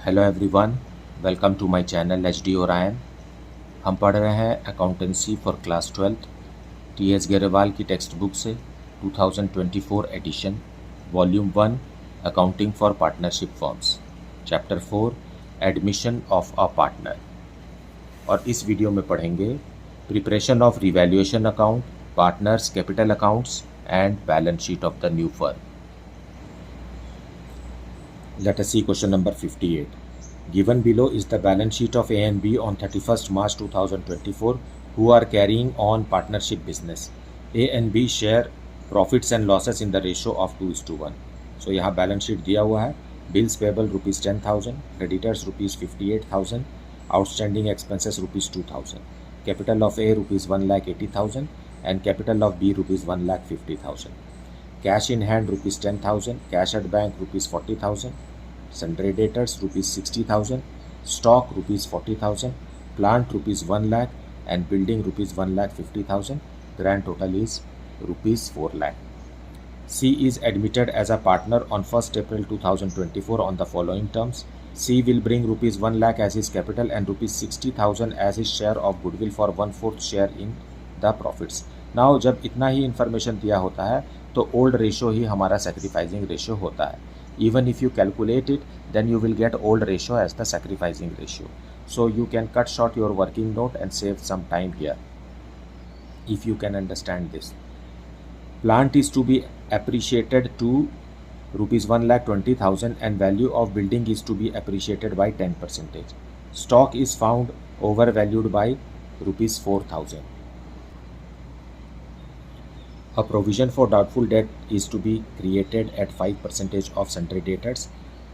Hello everyone, welcome to my channel H D Orion. हम पढ़ रहे हैं accountancy for class 12 T S Grewal की टेक्स्ट बुक से 2024 edition volume 1 accounting for partnership firms chapter 4 admission of a partner. और इस video में पढ़ेंगे preparation of revaluation account, partners capital accounts and balance sheet of the new firm. Let us see question number 58. Given below is the balance sheet of A and B on 31st March 2024 who are carrying on partnership business. A and B share profits and losses in the ratio of 2:1. So यहाँ balance sheet दिया हुआ है. Bills payable rupees 10,000, creditors rupees 58,000, outstanding expenses rupees 2,000. Capital of A rupees 1,80,000 and capital of B rupees 1,50,000. Cash in hand rupees 10,000, cash at bank rupees 40,000, sundry debtors rupees 60,000, stock rupees 40,000, plant rupees 1 lakh and building rupees 1,50,000. Grand total is rupees 4 lakh. C is admitted as a partner on 1st April 2024 on the following terms. C will bring rupees 1 lakh as his capital and rupees 60,000 as his share of goodwill for 1/4 share in the profits. Now जब इतना ही information दिया होता है तो old ratio ही हमारा sacrificing ratio होता है. Even if you calculate it, then you will get old ratio as the sacrificing ratio. So you can cut short your working note and save some time here if you can understand this. Plant is to be appreciated to rupees 1,20,000 and value of building is to be appreciated by 10%. Stock is found overvalued by rupees 4,000. A provision for doubtful debt is to be created at 5% of sundry debtors.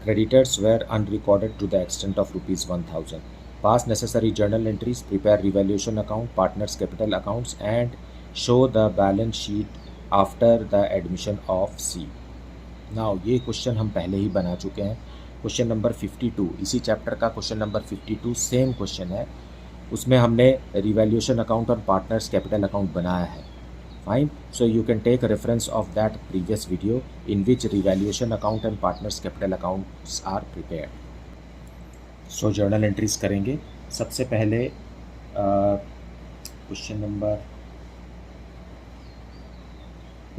Creditors were unrecorded to the extent of rupees 1,000. Pass necessary journal entries, prepare revaluation account, partners capital accounts and show the balance sheet after the admission of C. Now ये question हम पहले ही बना चुके हैं. Question number 52 इसी chapter का question number 52 same question है. उसमें हमने रिवैल्यूएशन अकाउंट और पार्टनर्स कैपिटल अकाउंट बनाया है. Fine. So you can take a reference of that previous video in which revaluation account and partners capital accounts are prepared. So journal entries करेंगे. सबसे पहले question number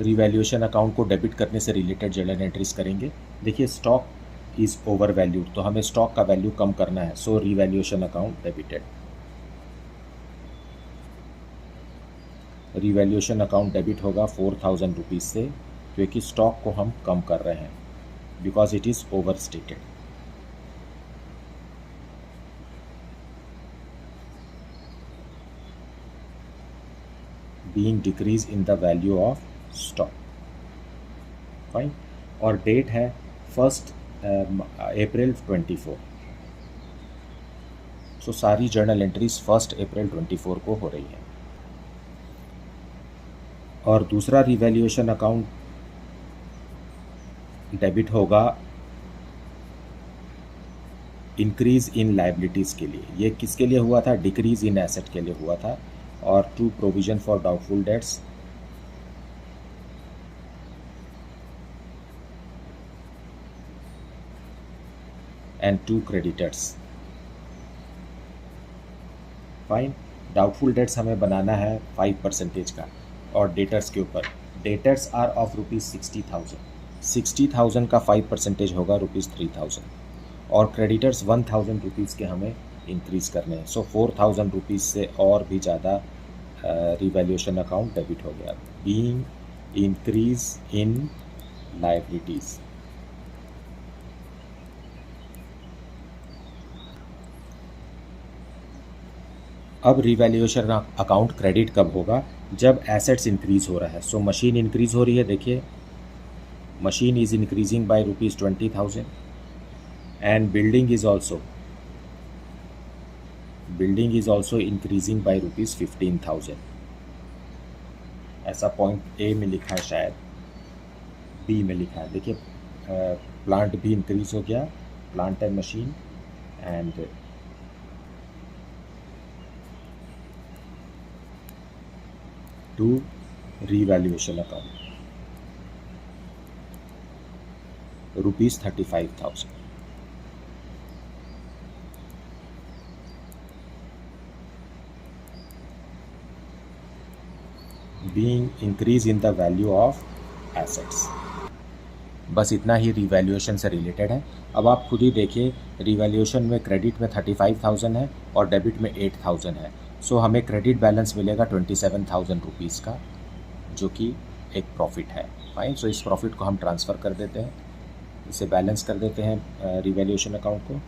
revaluation account को debit करने से related journal entries करेंगे. देखिए stock is over valued तो हमें स्टॉक का वैल्यू कम करना है. So revaluation account debited. Revaluation account debit होगा 4,000 रुपीज़ से क्योंकि स्टॉक को हम कम कर रहे हैं because it is over stated. Being decrease in the value of stock. Fine. और डेट है 1 अप्रैल 24. सो सारी जर्नल एंट्रीज 1 अप्रैल 24 को हो रही है. और दूसरा रिवैल्यूएशन अकाउंट डेबिट होगा इंक्रीज इन लायबिलिटीज़ के लिए. ये किसके लिए हुआ था? डिक्रीज इन एसेट के लिए हुआ था. और to provision for doubtful debts and to creditors. Fine. Doubtful debts हमें बनाना है 5% का और डेटर्स के ऊपर. Debtors are of rupees 60,000. 60,000 का 5% होगा रुपीज़ 3,000 और क्रेडिटर्स 1,000 रुपीज़ के हमें इंक्रीज़ करने हैं. सो 4,000 रुपीज़ से और भी ज़्यादा रिवैल्यूएशन अकाउंट डेबिट हो गया. Being increase in liabilities. अब रिवैल्यूएशन अकाउंट क्रेडिट कब होगा? जब एसेट्स इंक्रीज हो रहा है. सो मशीन इंक्रीज हो रही है. देखिए machine is increasing by rupees 20,000 and building is also increasing by rupees 15,000. ऐसा पॉइंट ए में लिखा है, शायद बी में लिखा है. देखिए प्लांट भी इंक्रीज हो गया, plant and machine and to revaluation account rupees 35,000. Being increase in the value of assets. बस इतना ही रिवैल्यूएशन से रिलेटेड है। अब आप खुद ही देखिए, रिवैल्यूएशन में क्रेडिट में 35,000 है और डेबिट में 8,000 है। सो हमें क्रेडिट बैलेंस मिलेगा 27,000 रुपीज़ का, जो कि एक प्रॉफिट है। फाइन, सो इस प्रॉफिट को हम ट्रांसफ़र कर देते हैं, इसे बैलेंस कर देते हैं रिवैल्यूएशन अकाउंट को।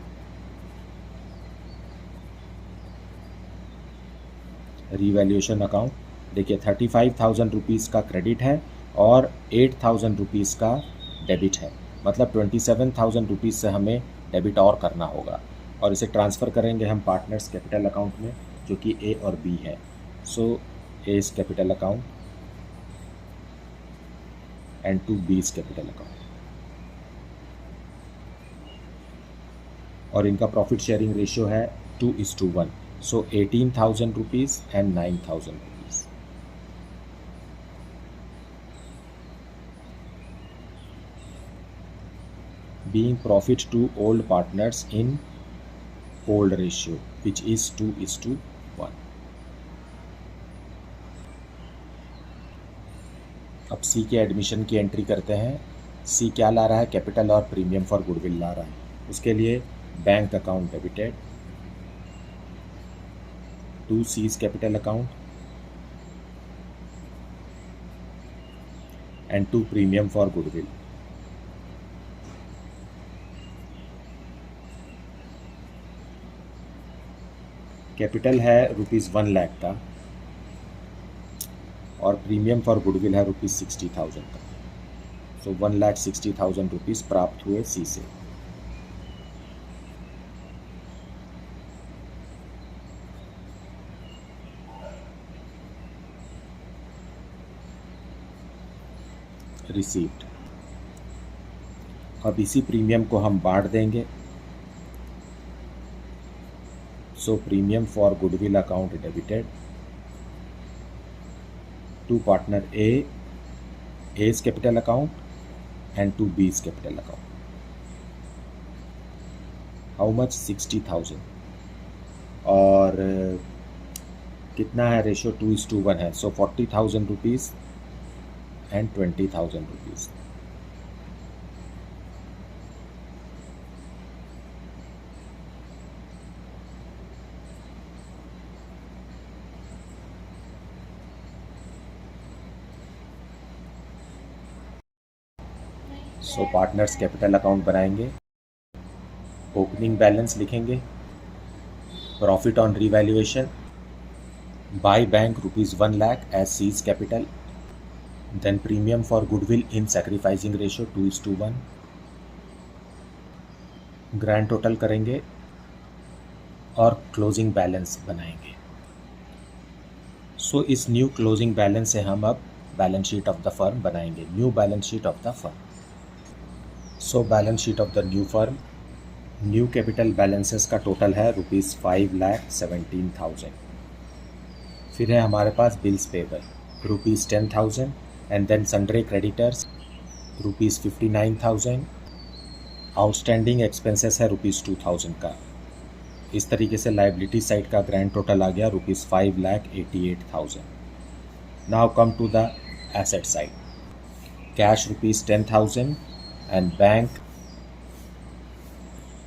रिवैल्यूएशन अकाउंट देखिए, 35,000 रुपीज़ का क्रेडिट है और 8,000 रुपीज़ का डेबिट है, मतलब 27,000 रुपीज़ से हमें डेबिट और करना होगा, और इसे ट्रांसफ़र करेंगे हम पार्टनर्स कैपिटल अकाउंट में, जो कि ए और बी है। So A is capital account and to B is capital account, और इनका प्रॉफिट शेयरिंग रेशियो है 2:1। So 18,000 rupees and 9,000 rupees. Being profit to old partners in old ratio, which is 2:1. अब सी के एडमिशन की एंट्री करते हैं। सी क्या ला रहा है? कैपिटल और प्रीमियम फॉर गुडविल ला रहा है। उसके लिए bank account debited, to C's capital account and to premium for goodwill. Capital है ₹1 लाख का और प्रीमियम फॉर गुडविल है ₹60,000 का। सो 1,60,000 रुपीज़ प्राप्त हुए सी से। रिसीव्ड। अब इसी प्रीमियम को हम बांट देंगे। So premium for goodwill account debited to partner A, A's capital account and to B's capital account. How much? 60,000। और कितना है रेशियो? 2:1 है। So 40,000 rupees and 20,000 rupees. So partners capital account बनाएंगे, ओपनिंग बैलेंस लिखेंगे, profit on revaluation, by bank ₹1 lakh as his capital, then premium for goodwill in sacrificing ratio 2:1, grand total करेंगे और closing balance बनाएंगे। सो इस न्यू क्लोजिंग बैलेंस से हम अब balance sheet of the firm बनाएंगे, new balance sheet of the firm. So balance sheet of the new firm, new capital balances का total है ₹5,17,000। फिर है हमारे पास bills payable ₹10,000 and then sundry creditors ₹59,000, outstanding expenses है ₹2,000 का। इस तरीके से लाइबिलिटी साइड का ग्रैंड टोटल आ गया ₹5,88,000। Now come to the asset side, cash ₹10,000 and bank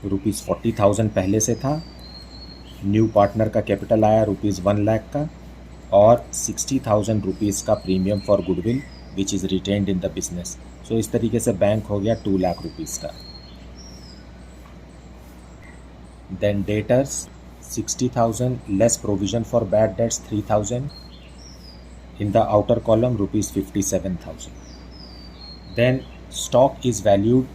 ₹40,000 पहले से था। न्यू पार्टनर का कैपिटल आया ₹1 लाख का और 60,000 रुपीज़ का premium for goodwill which is retained in the business. So इस तरीके से बैंक हो गया 2 लाख रुपीज़ का। Then debtors 60,000 less provision for bad debts 3,000, in the outer column ₹57,000। Then stock is valued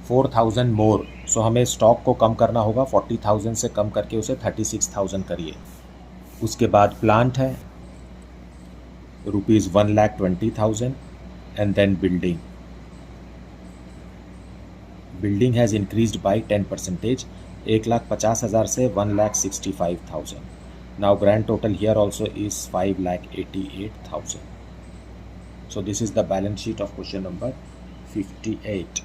4,000 more. So हमें स्टॉक को कम करना होगा, 40,000 से कम करके उसे 36,000 करिए। उसके बाद प्लांट है ₹1,20,000 and then building has increased by 10%, 1,50,000 से 1,65,000। Now grand total here also is 5,88,000। So this is the balance sheet of question number 58.